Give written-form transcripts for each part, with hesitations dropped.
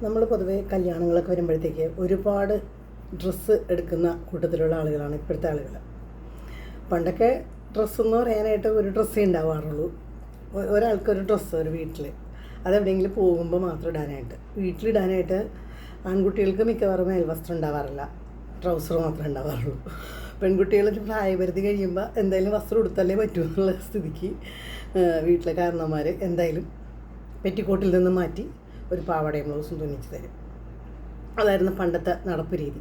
നമ്മൾ പൊതുവേ കല്യാണങ്ങളൊക്കെ വരുമ്പോഴത്തേക്ക് ഒരുപാട് ഡ്രസ്സ് എടുക്കുന്ന കൂട്ടത്തിലുള്ള ആളുകളാണ് ഇപ്പോഴത്തെ ആളുകൾ. പണ്ടൊക്കെ ഡ്രസ്സെന്ന് പറയാനായിട്ട് ഒരു ഡ്രസ്സേ ഉണ്ടാവാറുള്ളൂ. ഒരാൾക്കൊരു ഡ്രസ്സ് ഒരു വീട്ടിൽ, അതെവിടെയെങ്കിലും പോകുമ്പോൾ മാത്രം ഇടാനായിട്ട്. വീട്ടിലിടാനായിട്ട് ആൺകുട്ടികൾക്ക് മിക്കവാറും മേൽവസ്ത്രം ഉണ്ടാവാറില്ല, ട്രൗസർ മാത്രമേ ഉണ്ടാവാറുള്ളൂ. പെൺകുട്ടികൾക്ക് പ്രായപരിധി കഴിയുമ്പോൾ എന്തായാലും വസ്ത്രം ഉടുത്തല്ലേ പറ്റൂ എന്നുള്ള സ്ഥിതിക്ക് വീട്ടിലെ കാരണവന്മാർ എന്തായാലും പെറ്റിക്കോട്ടിൽ നിന്ന് മാറ്റി ഒരു പാവാടയും ബ്ലൗസും തുന്നിച്ച് തരും. അതായിരുന്നു പണ്ടത്തെ നടപ്പ് രീതി.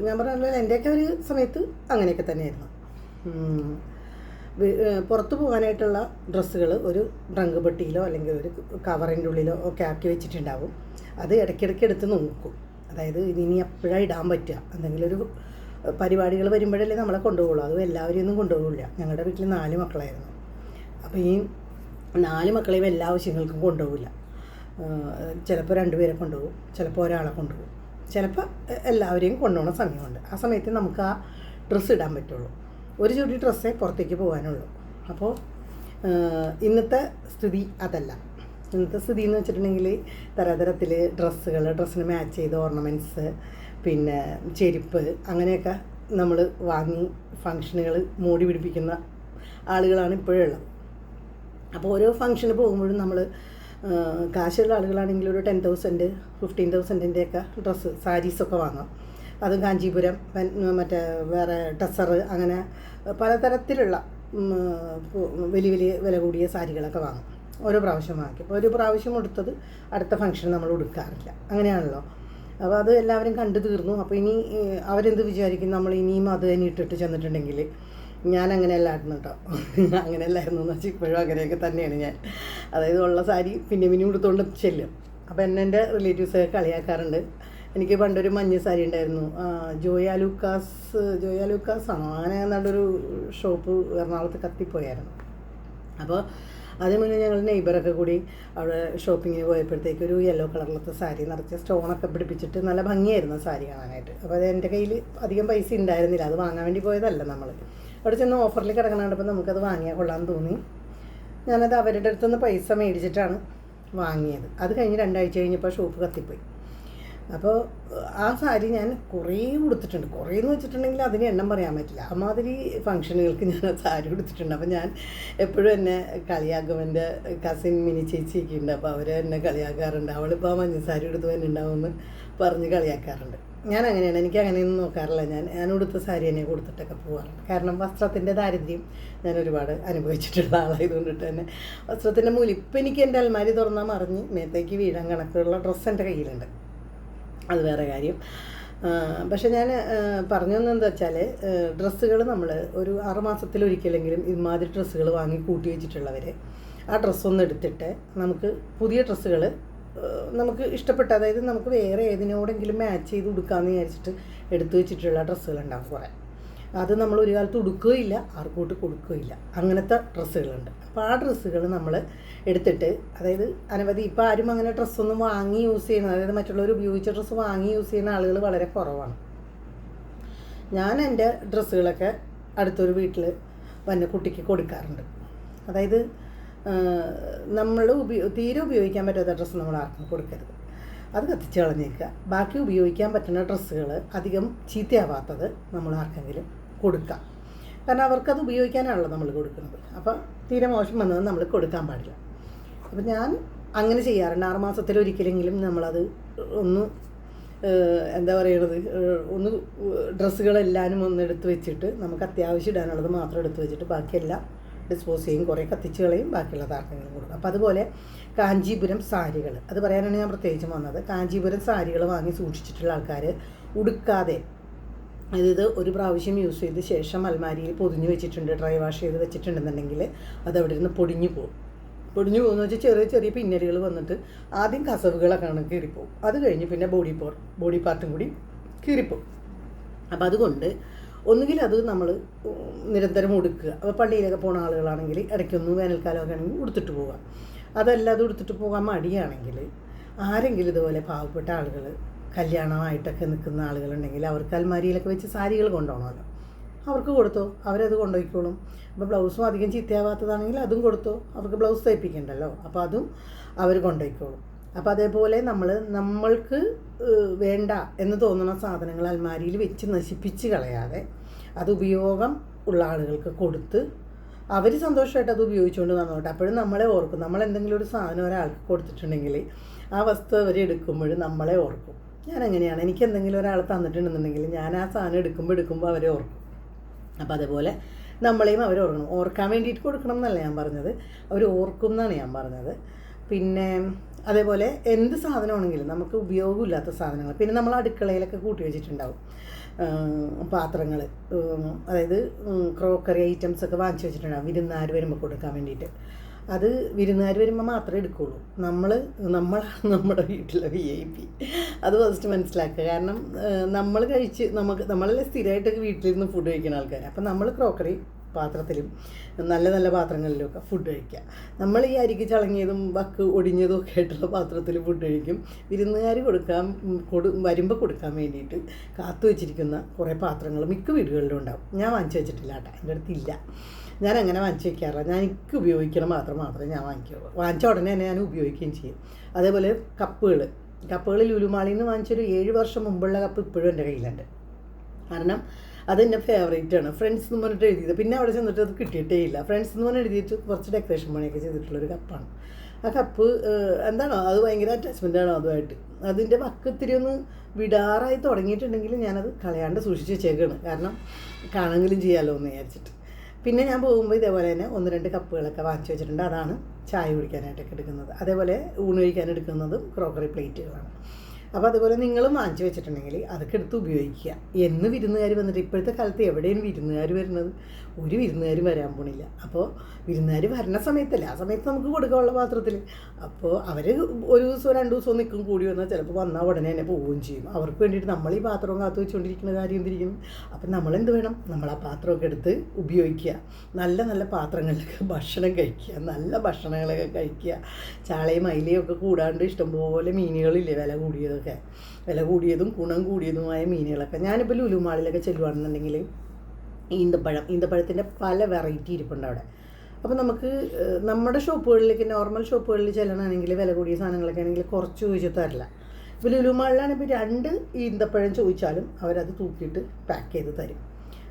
ഞാൻ പറഞ്ഞല്ലോ, എൻ്റെയൊക്കെ ഒരു സമയത്ത് അങ്ങനെയൊക്കെ തന്നെയായിരുന്നു. പുറത്ത് പോകാനായിട്ടുള്ള ഡ്രസ്സുകൾ ഒരു ട്രങ്ക് പെട്ടിയിലോ അല്ലെങ്കിൽ ഒരു കവറിൻ്റെ ഉള്ളിലോ ഒക്കെ ആക്കി വെച്ചിട്ടുണ്ടാവും. അത് ഇടയ്ക്കിടയ്ക്ക് എടുത്ത് നോക്കും. അതായത് ഇനി എപ്പോഴാണ് ഇടാൻ പറ്റുക, എന്തെങ്കിലും ഒരു പരിപാടികൾ വരുമ്പോഴല്ലേ നമ്മളെ കൊണ്ടുപോകുള്ളൂ. അതും എല്ലാവരെയും ഒന്നും കൊണ്ടുപോകില്ല. ഞങ്ങളുടെ വീട്ടിൽ 4 മക്കളായിരുന്നു. അപ്പോൾ ഈ 4 മക്കളെയും എല്ലാ ആവശ്യങ്ങൾക്കും കൊണ്ടുപോകില്ല. ചിലപ്പോൾ 2 പേരെ കൊണ്ടുപോകും, ചിലപ്പോൾ ഒരാളെ കൊണ്ടുപോകും, ചിലപ്പോൾ എല്ലാവരെയും കൊണ്ടുപോകുന്ന സമയമുണ്ട്. ആ സമയത്ത് നമുക്ക് ആ ഡ്രസ്സ് ഇടാൻ പറ്റുള്ളൂ. ഒരു ജോഡി ഡ്രസ്സേ പുറത്തേക്ക് പോകാനുള്ളൂ. അപ്പോൾ ഇന്നത്തെ സ്ഥിതി അതല്ല. ഇന്നത്തെ സ്ഥിതി എന്ന് വെച്ചിട്ടുണ്ടെങ്കിൽ തരതരത്തിൽ ഡ്രസ്സുകൾ, ഡ്രസ്സിന് മാച്ച് ചെയ്ത ഓർണമെൻറ്റ്സ്, പിന്നെ ചെരുപ്പ്, അങ്ങനെയൊക്കെ നമ്മൾ വാങ്ങി ഫങ്ഷനുകൾ മോടി പിടിപ്പിക്കുന്ന ആളുകളാണ് ഇപ്പോഴുള്ളത്. അപ്പോൾ ഓരോ ഫങ്ഷന് പോകുമ്പോഴും നമ്മൾ കാശുള്ള ആളുകളാണെങ്കിൽ ഒരു 10,000 15,000-ൻ്റെയൊക്കെ ഡ്രസ്സ്, സാരീസൊക്കെ വാങ്ങാം. അതും കാഞ്ചീപുരം, മറ്റേ വേറെ ടസർ, അങ്ങനെ പലതരത്തിലുള്ള വലിയ വലിയ വില കൂടിയ സാരികളൊക്കെ വാങ്ങും. ഓരോ പ്രാവശ്യം വാങ്ങിക്കും. അപ്പോൾ ഒരു പ്രാവശ്യം എടുത്തത് അടുത്ത ഫംഗ്ഷൻ നമ്മൾ ഉടുക്കാറില്ല. അങ്ങനെയാണല്ലോ. അപ്പോൾ അത് എല്ലാവരും കണ്ടു തീർന്നു. അപ്പോൾ ഇനി അവരെന്ത് വിചാരിക്കും, നമ്മൾ ഇനിയും അത് തന്നെ ഇട്ടിട്ട് ചെന്നിട്ടുണ്ടെങ്കിൽ. ഞാൻ അങ്ങനെയല്ലായിരുന്നു കേട്ടോ. അങ്ങനെയല്ലായിരുന്നു എന്ന് വെച്ചാൽ ഇപ്പോഴും അങ്ങനെയൊക്കെ തന്നെയാണ് ഞാൻ. അതായത് ഉള്ള സാരി പിന്നെ ഉടുത്തുകൊണ്ട് ചെല്ലും. അപ്പോൾ എൻ്റെ റിലേറ്റീവ്സൊക്കെ കളിയാക്കാറുണ്ട്. എനിക്ക് പണ്ടൊരു മഞ്ഞ സാരി ഉണ്ടായിരുന്നു. ജോയ ലൂക്കാസ് ആണോ അങ്ങനെ നല്ലൊരു ഷോപ്പ് എറണാകുളത്ത് കത്തിപ്പോയായിരുന്നു. അപ്പോൾ അതിന് മുന്നേ ഞങ്ങൾ നെയ്ബറൊക്കെ കൂടി അവിടെ ഷോപ്പിങ്ങിന് പോയപ്പോഴത്തേക്ക് ഒരു യെല്ലോ കളറിലത്തെ സാരി നിറച്ച് സ്റ്റോണൊക്കെ പിടിപ്പിച്ചിട്ട് നല്ല ഭംഗിയായിരുന്നു സാരി കാണാനായിട്ട്. അപ്പോൾ അത് എൻ്റെ കയ്യിൽ അധികം പൈസ ഉണ്ടായിരുന്നില്ല. അത് വാങ്ങാൻ വേണ്ടി പോയതല്ല. നമ്മൾ അവിടെ ചെന്ന് ഓഫറിൽ കിടക്കണപ്പോൾ നമുക്കത് വാങ്ങിയാൽ കൊള്ളാമെന്ന് തോന്നി. ഞാനത് അവരുടെ അടുത്തുനിന്ന് പൈസ മേടിച്ചിട്ടാണ് വാങ്ങിയത്. അത് കഴിഞ്ഞ് 2 ആഴ്ച കഴിഞ്ഞപ്പോൾ ഷോപ്പ് കത്തിപ്പോയി. അപ്പോൾ ആ സാരി ഞാൻ കുറേ ഉടുത്തിട്ടുണ്ട്. കുറേ എന്ന് വെച്ചിട്ടുണ്ടെങ്കിൽ അതിന് എണ്ണം പറയാൻ പറ്റില്ല. അമാതിരി ഫംഗ്ഷനുകൾക്ക് ഞാൻ സാരി ഉടുത്തിട്ടുണ്ട്. അപ്പോൾ ഞാൻ എപ്പോഴും എന്നെ കളിയാക്കും. എൻ്റെ കസിൻ മിനി ചേച്ചിയൊക്കെ ഉണ്ട്. അപ്പോൾ അവർ എന്നെ കളിയാക്കാറുണ്ട്. അവളിപ്പോൾ ആ മഞ്ഞ സാരി എടുത്ത് തന്നെ ഉണ്ടാവുമെന്ന് പറഞ്ഞ് കളിയാക്കാറുണ്ട്. ഞാൻ അങ്ങനെയാണ്. എനിക്ക് അങ്ങനെയൊന്നും നോക്കാറില്ല. ഞാൻ ഉടുത്ത സാരി തന്നെ കൊടുത്തിട്ടൊക്കെ പോകാറുണ്ട്. കാരണം വസ്ത്രത്തിൻ്റെ ദാരിദ്ര്യം ഞാൻ ഒരുപാട് അനുഭവിച്ചിട്ടുള്ള ആളായതുകൊണ്ടിട്ട് തന്നെ വസ്ത്രത്തിൻ്റെ മൂല്യം ഇപ്പം എനിക്ക് എൻ്റെ അൽമാരി തുറന്നാൽ മറിഞ്ഞ് മേത്തേക്ക് വീഴാൻ കണക്കുള്ള ഡ്രസ്സ് എൻ്റെ കയ്യിലുണ്ട്. അത് വേറെ കാര്യം. പക്ഷെ ഞാൻ പറഞ്ഞു തന്നെന്താ വെച്ചാൽ, ഡ്രസ്സുകൾ നമ്മൾ ഒരു 6 മാസത്തിലൊരിക്കലെങ്കിലും ഇമാതിരി ഡ്രസ്സുകൾ വാങ്ങി കൂട്ടി വെച്ചിട്ടുള്ളവർ ആ ഡ്രസ്സൊന്നും എടുത്തിട്ട് നമുക്ക് പുതിയ ഡ്രസ്സുകൾ നമുക്ക് ഇഷ്ടപ്പെട്ട, അതായത് നമുക്ക് വേറെ ഏതിനോടെങ്കിലും മാച്ച് ചെയ്ത് ഉടുക്കാമെന്ന് വിചാരിച്ചിട്ട് എടുത്തു വെച്ചിട്ടുള്ള ഡ്രസ്സുകളുണ്ടാകും കുറേ. അത് നമ്മൾ ഒരു കാലത്ത് ഉടുക്കുകയില്ല, ആർക്കോട്ട് കൊടുക്കുകയില്ല. അങ്ങനത്തെ ഡ്രസ്സുകളുണ്ട്. അപ്പോൾ ആ ഡ്രസ്സുകൾ നമ്മൾ എടുത്തിട്ട്, അതായത് അനവധി, ഇപ്പോൾ ആരും അങ്ങനെ ഡ്രസ്സൊന്നും വാങ്ങി യൂസ് ചെയ്യുന്നത്, അതായത് മറ്റുള്ളവർ ഉപയോഗിച്ച ഡ്രസ്സ് വാങ്ങി യൂസ് ചെയ്യുന്ന ആളുകൾ വളരെ കുറവാണ്. ഞാൻ എൻ്റെ ഡ്രസ്സുകളൊക്കെ അടുത്തൊരു വീട്ടിൽ വന്ന കുട്ടിക്ക് കൊടുക്കാറുണ്ട്. അതായത് നമ്മൾ തീരെ ഉപയോഗിക്കാൻ പറ്റാത്ത ഡ്രസ്സ് നമ്മൾ ആർക്കും കൊടുക്കരുത്. അത് കത്തിച്ച് കളഞ്ഞേക്കുക. ബാക്കി ഉപയോഗിക്കാൻ പറ്റുന്ന ഡ്രസ്സുകൾ അധികം ചീത്തയാവാത്തത് നമ്മൾ ആർക്കെങ്കിലും കൊടുക്കാം. കാരണം അവർക്കത് ഉപയോഗിക്കാനാണല്ലോ നമ്മൾ കൊടുക്കുന്നത്. അപ്പോൾ തീരെ മോശം വന്നത് നമ്മൾ കൊടുക്കാൻ പാടില്ല. അപ്പോൾ ഞാൻ അങ്ങനെ ചെയ്യാറുണ്ട്. 6 മാസത്തിലൊരിക്കലെങ്കിലും നമ്മളത് ഒന്ന് എന്താ പറയണത്, ഒന്ന് ഡ്രസ്സുകളെല്ലാവരും ഒന്ന് എടുത്ത് വെച്ചിട്ട് നമുക്ക് അത്യാവശ്യം ഇടാനുള്ളത് മാത്രം എടുത്ത് വെച്ചിട്ട് ബാക്കിയെല്ലാം ഡിസ്പോസ് ചെയ്യും. കുറേ കത്തിച്ച് കളയും, ബാക്കിയുള്ളത് ആർക്കെങ്കിലും കൊടുക്കും. അപ്പോൾ അതുപോലെ കാഞ്ചീപുരം സാരികൾ, അത് പറയാനാണ് ഞാൻ പ്രത്യേകിച്ചും വന്നത്. കാഞ്ചീപുരം സാരികൾ വാങ്ങി സൂക്ഷിച്ചിട്ടുള്ള ആൾക്കാർ ഉടുക്കാതെ, അതായത് ഒരു പ്രാവശ്യം യൂസ് ചെയ്ത് ശേഷം അൽമാരിയിൽ പൊതിഞ്ഞ് വെച്ചിട്ടുണ്ട്, ഡ്രൈ വാഷ് ചെയ്ത് വെച്ചിട്ടുണ്ടെന്നുണ്ടെങ്കിൽ അതവിടെ ഇരുന്ന് പൊടിഞ്ഞു പോകുമെന്ന് വെച്ചാൽ ചെറിയ ചെറിയ പിന്നലുകൾ വന്നിട്ട് ആദ്യം കസവുകളൊക്കെ കീറിപ്പോവും. അത് കഴിഞ്ഞ് പിന്നെ ബോഡി പാർട്ടും കൂടി കീറിപ്പോവും. അപ്പോൾ അതുകൊണ്ട് ഒന്നുകിൽ അത് നമ്മൾ നിരന്തരം ഉടുക്കുക. അപ്പോൾ പള്ളിയിലൊക്കെ പോകുന്ന ആളുകളാണെങ്കിൽ ഇടയ്ക്കൊന്ന് വേനൽക്കാലമൊക്കെ ആണെങ്കിൽ ഉടുത്തിട്ട് പോവുക. അതല്ല, അത് ഉടുത്തിട്ട് പോകാൻ മടിയാണെങ്കിൽ ആരെങ്കിലും ഇതുപോലെ പാവപ്പെട്ട ആളുകൾ, കല്യാണമായിട്ടൊക്കെ നിൽക്കുന്ന ആളുകളുണ്ടെങ്കിൽ അവർക്ക് അൽമാരിയിലൊക്കെ വെച്ച് സാരികൾ കൊണ്ടുപോകണമല്ലോ. അവർക്ക് കൊടുത്തോ, അവരത് കൊണ്ടുപോയിക്കോളും. അപ്പോൾ ബ്ലൗസും അധികം ചീത്തയാവാത്തതാണെങ്കിൽ അതും കൊടുത്തോ, അവർക്ക് ബ്ലൗസ് തയ്പ്പിക്കണ്ടല്ലോ. അപ്പോൾ അതും അവർ കൊണ്ടുപോയിക്കോളും. അപ്പോൾ അതേപോലെ നമ്മൾക്ക് വേണ്ട എന്ന് തോന്നുന്ന സാധനങ്ങൾ അൽമാരിയിൽ വെച്ച് നശിപ്പിച്ച് കളയാതെ അത് ഉപയോഗം ഉള്ള ആളുകൾക്ക് കൊടുത്ത് അവർ സന്തോഷമായിട്ട് അത് ഉപയോഗിച്ചുകൊണ്ട് നന്നോട്ടെ. അപ്പോഴും നമ്മളെ ഓർക്കും. നമ്മളെന്തെങ്കിലും ഒരു സാധനം ഒരാൾക്ക് കൊടുത്തിട്ടുണ്ടെങ്കിൽ ആ വസ്തു അവർ എടുക്കുമ്പോഴും നമ്മളെ ഓർക്കും. ഞാൻ അങ്ങനെയാണ്. എനിക്ക് എന്തെങ്കിലും ഒരാൾ തന്നിട്ടുണ്ടെന്നുണ്ടെങ്കിൽ ഞാൻ ആ സാധനം എടുക്കുമ്പോൾ അവരെ ഓർക്കും. അപ്പോൾ അതേപോലെ നമ്മളെയും അവർ ഓർക്കണം. ഓർക്കാൻ വേണ്ടിയിട്ട് കൊടുക്കണം എന്നല്ല ഞാൻ പറഞ്ഞത്, അവർ ഓർക്കും എന്നാണ് ഞാൻ പറഞ്ഞത്. പിന്നെ അതേപോലെ എന്ത് സാധനമാണെങ്കിലും നമുക്ക് ഉപയോഗമില്ലാത്ത സാധനങ്ങൾ, പിന്നെ നമ്മൾ അടുക്കളയിലൊക്കെ കൂട്ടി വെച്ചിട്ടുണ്ടാവും പാത്രങ്ങൾ, അതായത് ക്രോക്കറി ഐറ്റംസൊക്കെ വാങ്ങിച്ച് വെച്ചിട്ടുണ്ടാവും വിരുന്നുകാർ വരുമ്പോൾ കൊടുക്കാൻ വേണ്ടിയിട്ട്. അത് വിരുന്നുകാർ വരുമ്പോൾ മാത്രമേ എടുക്കുകയുള്ളൂ. നമ്മളാണ് നമ്മുടെ വീട്ടിലെ VIP. അത് ഫസ്റ്റ് മനസ്സിലാക്കുക. കാരണം നമ്മളല്ലേ സ്ഥിരമായിട്ടൊക്കെ വീട്ടിലിരുന്ന് ഫുഡ് കഴിക്കുന്ന ആൾക്കാർ. അപ്പം നമ്മൾ ക്രോക്കറി പാത്രത്തിലും നല്ല നല്ല പാത്രങ്ങളിലുമൊക്കെ ഫുഡ് കഴിക്കുക. നമ്മൾ ഈ അരിക്ക് ചളങ്ങിയതും വക്ക് ഒടിഞ്ഞതും ഒക്കെ ആയിട്ടുള്ള പാത്രത്തിൽ ഫുഡ് കഴിക്കും. വിരുന്നുകാർ വരുമ്പോൾ കൊടുക്കാൻ വേണ്ടിയിട്ട് കാത്തു വെച്ചിരിക്കുന്ന കുറേ പാത്രങ്ങൾ മിക്ക വീടുകളിലും ഉണ്ടാവും. ഞാൻ വാങ്ങിച്ചു വെച്ചിട്ടില്ല കേട്ടോ, എൻ്റെ അടുത്തില്ല. ഞാൻ അങ്ങനെ വാങ്ങിച്ച് വയ്ക്കാറില്ല. ഞാൻ എനിക്ക് ഉപയോഗിക്കണം മാത്രമേ ഞാൻ വാങ്ങിക്കുള്ളൂ. വാങ്ങിച്ച ഉടനെ തന്നെ ഞാൻ ഉപയോഗിക്കുകയും ചെയ്യും. അതേപോലെ കപ്പുകൾ ലുലുമാളിൽ നിന്ന് വാങ്ങിച്ചൊരു 7 വർഷം മുമ്പുള്ള കപ്പ് ഇപ്പോഴും എൻ്റെ കയ്യിലുണ്ട്. കാരണം അതെൻ്റെ ഫേവറേറ്റാണ്. ഫ്രണ്ട്സ് എന്ന് പറഞ്ഞിട്ട് എഴുതിയത്. പിന്നെ അവിടെ ചെന്നിട്ട് അത് കിട്ടിയിട്ടേ ഇല്ല. ഫ്രണ്ട്സ് എന്ന് പറഞ്ഞ് എഴുതിയിട്ട് കുറച്ച് ഡെക്കറേഷൻ പണിയൊക്കെ ചെയ്തിട്ടുള്ളൊരു കപ്പാണ് ആ കപ്പ്. എന്താണോ അത് ഭയങ്കര അറ്റാച്ച്മെൻറ്റാണോ അതുമായിട്ട്. അതിൻ്റെ വക്കത്തിരി ഒന്ന് വിടാറായി തുടങ്ങിയിട്ടുണ്ടെങ്കിൽ ഞാനത് കളയാണ്ട് സൂക്ഷിച്ച് വെച്ചേക്കാണ്. കാരണം കാണുമെങ്കിലും ചെയ്യാമല്ലോ എന്ന് വിചാരിച്ചിട്ട്. പിന്നെ ഞാൻ പോകുമ്പോൾ ഇതേപോലെ തന്നെ 1-2 കപ്പുകളൊക്കെ വാങ്ങിച്ച് വെച്ചിട്ടുണ്ട്. അതാണ് ചായ കുടിക്കാനായിട്ടൊക്കെ എടുക്കുന്നത്. അതേപോലെ ഊണ് കഴിക്കാൻ എടുക്കുന്നതും ക്രോക്കറി പ്ലേറ്റുകളാണ്. അപ്പോൾ അതുപോലെ നിങ്ങളും വാങ്ങിച്ച് വെച്ചിട്ടുണ്ടെങ്കിൽ അതൊക്കെ എടുത്ത് ഉപയോഗിക്കുക. എന്ന് വിരുന്നുകാർ വന്നിട്ട്, ഇപ്പോഴത്തെ കാലത്ത് എവിടെയാണ് വിരുന്നുകാർ വരുന്നത്? ഒരു വിരുന്നുകാരും വരാൻ പോണില്ല. അപ്പോൾ വിരുന്നുകാർ വരുന്ന സമയത്തല്ലേ, ആ സമയത്ത് നമുക്ക് കൊടുക്കാനുള്ള പാത്രത്തിൽ. അപ്പോൾ അവർ 1 ദിവസമോ 2 ദിവസമോ നിൽക്കും. കൂടി വന്നാൽ ചിലപ്പോൾ വന്നാൽ ഉടനെ തന്നെ പോവുകയും ചെയ്യും. അവർക്ക് വേണ്ടിയിട്ട് നമ്മൾ ഈ പാത്രവും കാത്തു വെച്ചുകൊണ്ടിരിക്കുന്ന കാര്യം എന്തിരിക്കുന്നു? അപ്പം നമ്മളെന്ത് വേണം? നമ്മൾ ആ പാത്രമൊക്കെ എടുത്ത് ഉപയോഗിക്കുക. നല്ല നല്ല പാത്രങ്ങളിലൊക്കെ ഭക്ഷണം കഴിക്കുക, നല്ല ഭക്ഷണങ്ങളൊക്കെ കഴിക്കുക. ചാളയും അയിലയും ഒക്കെ കൂടാണ്ട് ഇഷ്ടംപോലെ മീനുകളില്ലേ വില കൂടിയതും ഗുണം കൂടിയതുമായ മീനുകളൊക്കെ. ഞാനിപ്പോൾ ലുലുമാളിലൊക്കെ ചെല്ലുവാണെന്നുണ്ടെങ്കിൽ ഈന്തപ്പഴത്തിൻ്റെ പല വെറൈറ്റി ഇരിപ്പുണ്ട് അവിടെ. അപ്പോൾ നമുക്ക് നമ്മുടെ ഷോപ്പുകളിലേക്ക്, നോർമൽ ഷോപ്പുകളിൽ ചെല്ലണമെങ്കിൽ വില കൂടിയ സാധനങ്ങളൊക്കെ ആണെങ്കിൽ കുറച്ച് ചോദിച്ചു തരില്ല. ഇപ്പോൾ ലുലുമാളിലാണെങ്കിൽ 2 ഈന്തപ്പഴം ചോദിച്ചാലും അവരത് തൂക്കിയിട്ട് പാക്ക് ചെയ്ത് തരും.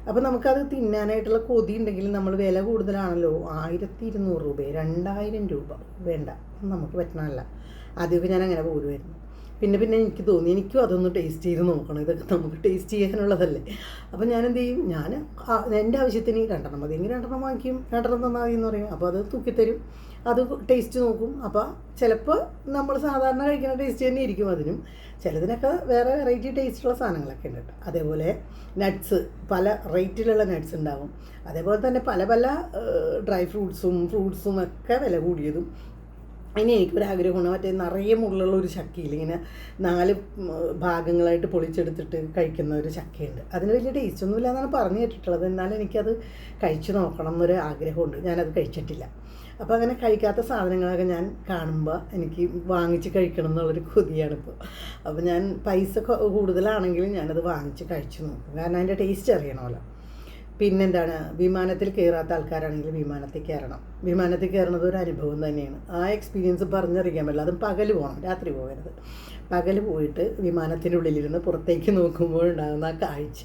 അപ്പോൾ നമുക്കത് തിന്നാനായിട്ടുള്ള കൊതി ഉണ്ടെങ്കിൽ നമ്മൾ വില കൂടുതലാണല്ലോ, 1200 രൂപ 2000 രൂപ വേണ്ട, നമുക്ക് പറ്റണമല്ല. ആദ്യമൊക്കെ ഞാൻ അങ്ങനെ പോരുമായിരുന്നു. പിന്നെ എനിക്ക് തോന്നി എനിക്കും അതൊന്ന് ടേസ്റ്റ് ചെയ്ത് നോക്കണം. ഇതൊക്കെ നമുക്ക് ടേസ്റ്റ് ചെയ്യാനുള്ളതല്ലേ. അപ്പോൾ ഞാൻ എന്ത് ചെയ്യും? ഞാൻ എൻ്റെ ആവശ്യത്തിന് 2 മതി എങ്കിൽ 2 വാങ്ങിക്കും. 2 തന്നാൽ മതി എന്ന് പറയും. അപ്പോൾ അത് തൂക്കിത്തരും. അത് ടേസ്റ്റ് നോക്കും. അപ്പോൾ ചിലപ്പോൾ നമ്മൾ സാധാരണ കഴിക്കുന്ന ടേസ്റ്റ് തന്നെ ഇരിക്കും അതിനും. ചിലതിനൊക്കെ വേറെ വെറൈറ്റി ടേസ്റ്റുള്ള സാധനങ്ങളൊക്കെ ഉണ്ട് കേട്ടോ. അതേപോലെ നട്ട്സ്, പല റേറ്റിലുള്ള നട്ട്സ് ഉണ്ടാകും. അതേപോലെ തന്നെ പല ഡ്രൈ ഫ്രൂട്ട്സും ഒക്കെ വില കൂടിയതും. ഇനി എനിക്കൊരാഗ്രഹമാണ്, മറ്റേ നിറയെ മുള്ളുള്ള ഒരു ചക്കയിൽ ഇങ്ങനെ 4 ഭാഗങ്ങളായിട്ട് പൊളിച്ചെടുത്തിട്ട് കഴിക്കുന്ന ഒരു ചക്കയുണ്ട്. അതിന് വലിയ ടേസ്റ്റൊന്നുമില്ല എന്നാണ് പറഞ്ഞു കേട്ടിട്ടുള്ളത്. എന്നാലും എനിക്കത് കഴിച്ചു നോക്കണം എന്നൊരു ആഗ്രഹമുണ്ട്. ഞാനത് കഴിച്ചിട്ടില്ല. അപ്പോൾ അങ്ങനെ കഴിക്കാത്ത സാധനങ്ങളൊക്കെ ഞാൻ കാണുമ്പോൾ എനിക്ക് വാങ്ങിച്ച് കഴിക്കണം എന്നുള്ളൊരു കൊതിയാണിപ്പോൾ. അപ്പോൾ ഞാൻ പൈസ കൂടുതലാണെങ്കിലും ഞാനത് വാങ്ങിച്ച് കഴിച്ചു നോക്കും. കാരണം അതിൻ്റെ ടേസ്റ്റ് അറിയണമല്ലോ. പിന്നെന്താണ്, വിമാനത്തിൽ കയറാത്ത ആൾക്കാരാണെങ്കിൽ വിമാനത്തിൽ കയറണം. വിമാനത്തിൽ കയറുന്നത് ഒരു അനുഭവം തന്നെയാണ്. ആ എക്സ്പീരിയൻസ് പറഞ്ഞറിയിക്കാൻ പറ്റില്ല. അതും പകൽ പോകണം, രാത്രി പോകരുത്. പകൽ പോയിട്ട് വിമാനത്തിൻ്റെ ഉള്ളിലിരുന്ന് പുറത്തേക്ക് നോക്കുമ്പോഴുണ്ടാകുന്ന ആ കാഴ്ച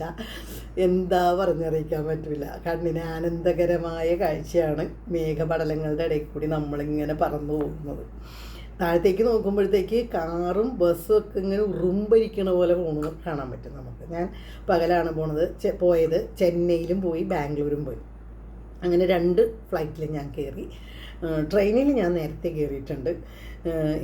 എന്താ പറഞ്ഞറിയിക്കാൻ പറ്റില്ല. കണ്ണിന് ആനന്ദകരമായ കാഴ്ചയാണ് മേഘപടലങ്ങളുടെ ഇടയിൽ കൂടി നമ്മളിങ്ങനെ പറന്നു പോകുന്നത്. താഴത്തേക്ക് നോക്കുമ്പോഴത്തേക്ക് കാറും ബസ്സും ഒക്കെ ഇങ്ങനെ ഉറുമ്പരിക്കണ പോലെ പോകുന്നത് കാണാൻ പറ്റും നമുക്ക്. ഞാൻ പകലാണ് പോയത്. ചെന്നൈയിലും പോയി, ബാംഗ്ലൂരും പോയി. അങ്ങനെ 2 ഫ്ലൈറ്റിൽ ഞാൻ കയറി. ട്രെയിനിൽ ഞാൻ നേരത്തെ കയറിയിട്ടുണ്ട്.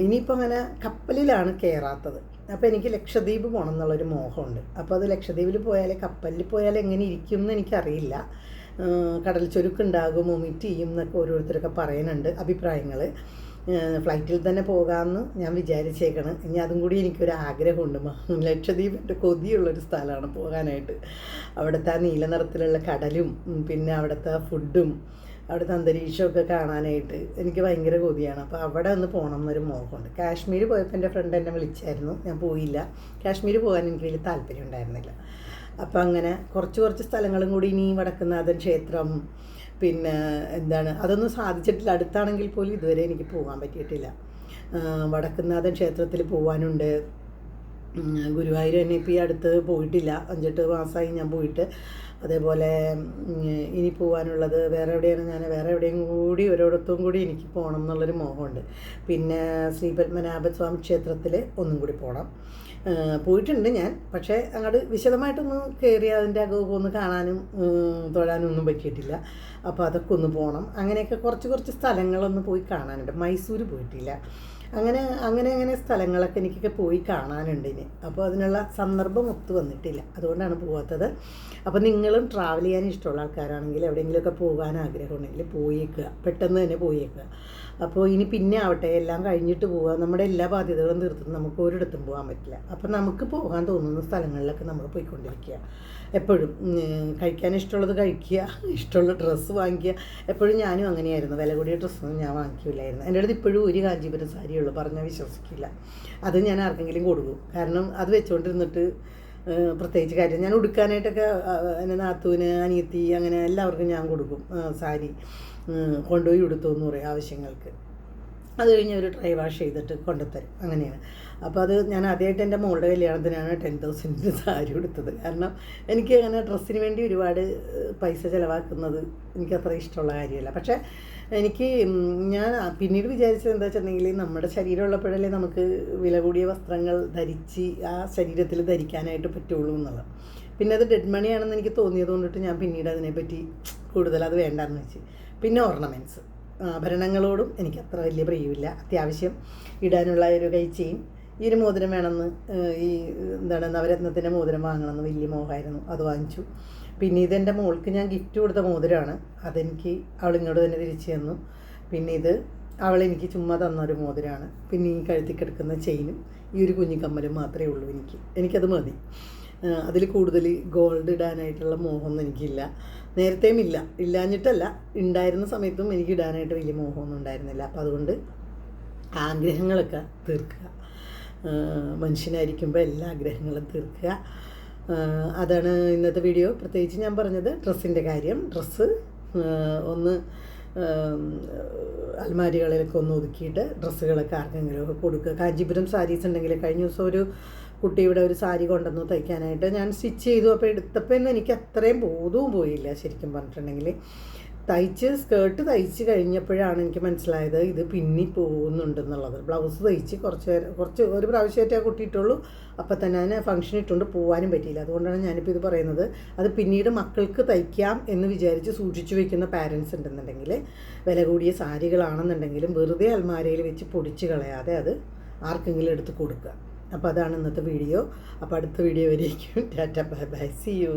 ഇനിയിപ്പോൾ അങ്ങനെ കപ്പലിലാണ് കയറാത്തത്. അപ്പോൾ എനിക്ക് ലക്ഷദ്വീപ് പോകണം എന്നുള്ളൊരു മോഹമുണ്ട്. അപ്പോൾ അത് ലക്ഷദ്വീപിൽ പോയാൽ, കപ്പലിൽ പോയാൽ എങ്ങനെ ഇരിക്കും എന്ന് എനിക്കറിയില്ല. കടൽ ചൊരുക്കുണ്ടാകും, വൊമിറ്റ് ചെയ്യും എന്നൊക്കെ ഓരോരുത്തരൊക്കെ പറയുന്നുണ്ട് അഭിപ്രായങ്ങൾ. ഫ്ലൈറ്റിൽ തന്നെ പോകാമെന്ന് ഞാൻ വിചാരിച്ചേക്കണം. ഇനി അതും കൂടി എനിക്കൊരു ആഗ്രഹമുണ്ട്. ലക്ഷദ്വീപ് എൻ്റെ കൊതിയുള്ളൊരു സ്ഥലമാണ് പോകാനായിട്ട്. അവിടുത്തെ ആ നീല നിറത്തിലുള്ള കടലും പിന്നെ അവിടുത്തെ ഫുഡും അവിടുത്തെ അന്തരീക്ഷമൊക്കെ കാണാനായിട്ട് എനിക്ക് ഭയങ്കര കൊതിയാണ്. അപ്പോൾ അവിടെ ഒന്ന് പോകണം എന്നൊരു മോഹമുണ്ട്. കാശ്മീർ പോയപ്പോൾ എൻ്റെ ഫ്രണ്ട് എന്നെ വിളിച്ചായിരുന്നു. ഞാൻ പോയില്ല. കാശ്മീർ പോകാൻ എനിക്ക് വലിയ താല്പര്യം ഉണ്ടായിരുന്നില്ല. അപ്പോൾ അങ്ങനെ കുറച്ച് സ്ഥലങ്ങളും കൂടി, ഇനി വടക്കുന്നാഥൻ ക്ഷേത്രം, പിന്നെ അതൊന്നും സാധിച്ചിട്ടില്ല. അടുത്താണെങ്കിൽ പോലും ഇതുവരെ എനിക്ക് പോകാൻ പറ്റിയിട്ടില്ല. വടക്കുംനാഥൻ ക്ഷേത്രത്തിൽ പോകാനുണ്ട്. ഗുരുവായൂർ തന്നെ ഇപ്പോൾ ഈ അടുത്ത് പോയിട്ടില്ല, 5-8 മാസമായി ഞാൻ പോയിട്ട്. അതേപോലെ ഇനി പോകാനുള്ളത് വേറെ എവിടെയും കൂടി ഒരിടത്തും കൂടി എനിക്ക് പോകണം എന്നുള്ളൊരു മോഹമുണ്ട്. പിന്നെ ശ്രീ പത്മനാഭസ്വാമി ക്ഷേത്രത്തിൽ ഒന്നും കൂടി പോകണം. പോയിട്ടുണ്ട് ഞാൻ, പക്ഷേ അങ്ങോട്ട് വിശദമായിട്ടൊന്നും കയറി അതിൻ്റെ അകമൊക്കെ ഒന്ന് കാണാനും തൊഴാനും ഒന്നും പറ്റിയിട്ടില്ല. അപ്പോൾ അതൊക്കെ ഒന്ന് പോകണം. അങ്ങനെയൊക്കെ കുറച്ച് സ്ഥലങ്ങളൊന്ന് പോയി കാണാനുണ്ട്. മൈസൂർ പോയിട്ടില്ല. അങ്ങനെ സ്ഥലങ്ങളൊക്കെ എനിക്കൊക്കെ പോയി കാണാനുണ്ട് ഇനി. അപ്പോൾ അതിനുള്ള സന്ദർഭം ഒത്തു വന്നിട്ടില്ല, അതുകൊണ്ടാണ് പോകാത്തത്. അപ്പോൾ നിങ്ങളും ട്രാവൽ ചെയ്യാൻ ഇഷ്ടമുള്ള ആൾക്കാരാണെങ്കിൽ എവിടെയെങ്കിലുമൊക്കെ പോകാൻ ആഗ്രഹമുണ്ടെങ്കിൽ പോയേക്കുക, പെട്ടെന്ന് തന്നെ പോയേക്കുക. അപ്പോൾ ഇനി പിന്നെ ആവട്ടെ, എല്ലാം കഴിഞ്ഞിട്ട് പോവുക. നമ്മുടെ എല്ലാ ബാധ്യതകളും തീർത്തിട്ട് നമുക്ക് ഒരിടത്തും പോകാൻ പറ്റില്ല. അപ്പോൾ നമുക്ക് പോകാൻ തോന്നുന്ന സ്ഥലങ്ങളിലൊക്കെ നമ്മൾ പോയിക്കൊണ്ടിരിക്കുക. എപ്പോഴും കഴിക്കാൻ ഇഷ്ടമുള്ളത് കഴിക്കുക, ഇഷ്ടമുള്ള ഡ്രസ്സ് വാങ്ങിക്കുക. എപ്പോഴും ഞാനും അങ്ങനെയായിരുന്നു, വില കൂടിയ ഡ്രസ്സൊന്നും ഞാൻ വാങ്ങിക്കില്ലായിരുന്നു. എൻ്റെ അടുത്ത് ഇപ്പോഴും ഒരു കാഞ്ചീപുരം സാരിയുള്ളൂ, പറഞ്ഞാൽ വിശ്വസിക്കില്ല. അത് ഞാൻ ആർക്കെങ്കിലും കൊടുക്കും. കാരണം അത് വെച്ചുകൊണ്ടിരുന്നിട്ട് പ്രത്യേകിച്ച് കാര്യം ഞാൻ ഉടുക്കാനായിട്ടൊക്കെ എൻ്റെ നാത്തൂന്, അനിയത്തി, അങ്ങനെ എല്ലാവർക്കും ഞാൻ കൊടുക്കും സാരി. കൊണ്ടുപോയി ഉടുത്തു എന്ന് പറയും ആവശ്യങ്ങൾക്ക്. അത് കഴിഞ്ഞ് ഒരു ഡ്രൈ വാഷ് ചെയ്തിട്ട് കൊണ്ടുത്തരും, അങ്ങനെയാണ്. അപ്പോൾ അത് ഞാൻ ആദ്യമായിട്ട് എൻ്റെ മോളുടെ കല്യാണത്തിനാണ് 10,000 സാരി കൊടുത്തത്. കാരണം എനിക്ക് അങ്ങനെ ഡ്രസ്സിന് വേണ്ടി ഒരുപാട് പൈസ ചിലവാക്കുന്നത് എനിക്കത്ര ഇഷ്ടമുള്ള കാര്യമല്ല. പക്ഷേ ഞാൻ പിന്നീട് വിചാരിച്ചത് എന്താ വെച്ചിട്ടുണ്ടെങ്കിൽ, നമ്മുടെ ശരീരം ഉള്ളപ്പോഴല്ലേ നമുക്ക് വില കൂടിയ വസ്ത്രങ്ങൾ ധരിച്ച് ആ ശരീരത്തിൽ ധരിക്കാനായിട്ട് പറ്റുള്ളൂ എന്നുള്ളത്. പിന്നെ അത് ഡെഡ് മണിയാണെന്ന് എനിക്ക് തോന്നിയത് കൊണ്ടിട്ട് ഞാൻ പിന്നീട് അതിനെപ്പറ്റി കൂടുതൽ അത് വേണ്ടാന്ന് വെച്ച്. പിന്നെ ഓർണമെൻറ്റ്സ്, ആഭരണങ്ങളോടും എനിക്ക് അത്ര വലിയ പ്രിയമില്ല. അത്യാവശ്യം ഇടാനുള്ള ഒരു കൈ ചെയിൻ, ഈ ഒരു മോതിരം വേണമെന്ന്, ഈ നവരത്നത്തിൻ്റെ മോതിരം വാങ്ങണമെന്ന് വലിയ മോഹമായിരുന്നു, അത് വാങ്ങിച്ചു. പിന്നെ ഇതെൻ്റെ മോൾക്ക് ഞാൻ ഗിഫ്റ്റ് കൊടുത്ത മോതിരമാണ്, അതെനിക്ക് അവളിങ്ങോട്ട് തന്നെ തിരിച്ചു തന്നു. പിന്നെ ഇത് അവളെനിക്ക് ചുമ്മാ തന്നൊരു മോതിരമാണ്. പിന്നെ ഈ കഴുത്തിൽ കിടക്കുന്ന ചെയിനും ഈ ഒരു കുഞ്ഞിക്കമ്മലും മാത്രമേ ഉള്ളൂ എനിക്കത് മതി. അതിൽ കൂടുതൽ ഗോൾഡ് ഇടാനായിട്ടുള്ള മോഹമൊന്നും എനിക്കില്ല, നേരത്തെയും ഇല്ലാഞ്ഞിട്ടല്ല, ഉണ്ടായിരുന്ന സമയത്തും എനിക്ക് ഇടാനായിട്ട് വലിയ മോഹമൊന്നും ഉണ്ടായിരുന്നില്ല. അപ്പോൾ അതുകൊണ്ട് ആഗ്രഹങ്ങളൊക്കെ തീർക്കുക, മനുഷ്യനായിരിക്കുമ്പോൾ എല്ലാ ആഗ്രഹങ്ങളും തീർക്കുക. അതാണ് ഇന്നത്തെ വീഡിയോ. പ്രത്യേകിച്ച് ഞാൻ പറഞ്ഞത് ഡ്രസ്സിൻ്റെ കാര്യം. ഡ്രസ്സ് ഒന്ന് അൽമാരികളിലൊക്കെ ഒന്ന് ഒതുക്കിയിട്ട് ഡ്രസ്സുകളൊക്കെ ആർക്കെങ്കിലുമൊക്കെ കൊടുക്കുക. കാഞ്ചീപുരം സാരീസ് ഉണ്ടെങ്കിൽ, കഴിഞ്ഞ ദിവസം ഒരു കുട്ടി ഇവിടെ ഒരു സാരി കൊണ്ടുവന്നു തയ്ക്കാനായിട്ട്, ഞാൻ സ്റ്റിച്ച് ചെയ്തു. അപ്പോൾ എടുത്തപ്പോൾ എനിക്ക് അത്രയും ബോധവും പോയില്ല ശരിക്കും പറഞ്ഞിട്ടുണ്ടെങ്കിൽ. സ്കേർട്ട് തയ്ച്ച് കഴിഞ്ഞപ്പോഴാണ് എനിക്ക് മനസ്സിലായത് ഇത് പിന്നി പോകുന്നുണ്ടെന്നുള്ളത്. ബ്ലൗസ് തയ്ച്ച് ഒരു പ്രാവശ്യമായിട്ടേ കുട്ടിയിട്ടുള്ളൂ. അപ്പോൾ തന്നെ അതിനെ ഫംഗ്ഷൻ ഇട്ടുകൊണ്ട് പോകാനും പറ്റിയില്ല. അതുകൊണ്ടാണ് ഞാനിപ്പോൾ ഇത് പറയുന്നത്. അത് പിന്നീട് മക്കൾക്ക് തയ്ക്കാം എന്ന് വിചാരിച്ച് സൂക്ഷിച്ചു വയ്ക്കുന്ന പാരൻസ് ഉണ്ടെന്നുണ്ടെങ്കിൽ, വില കൂടിയ സാരികളാണെന്നുണ്ടെങ്കിലും വെറുതെ അൽമാരയിൽ വെച്ച് പൊടിച്ച് കളയാതെ അത് ആർക്കെങ്കിലും എടുത്ത് കൊടുക്കുക. അപ്പോൾ അതാണ് ഇന്നത്തെ വീഡിയോ. അപ്പോൾ അടുത്ത വീഡിയോ വരേക്കും tata bye bye, see U.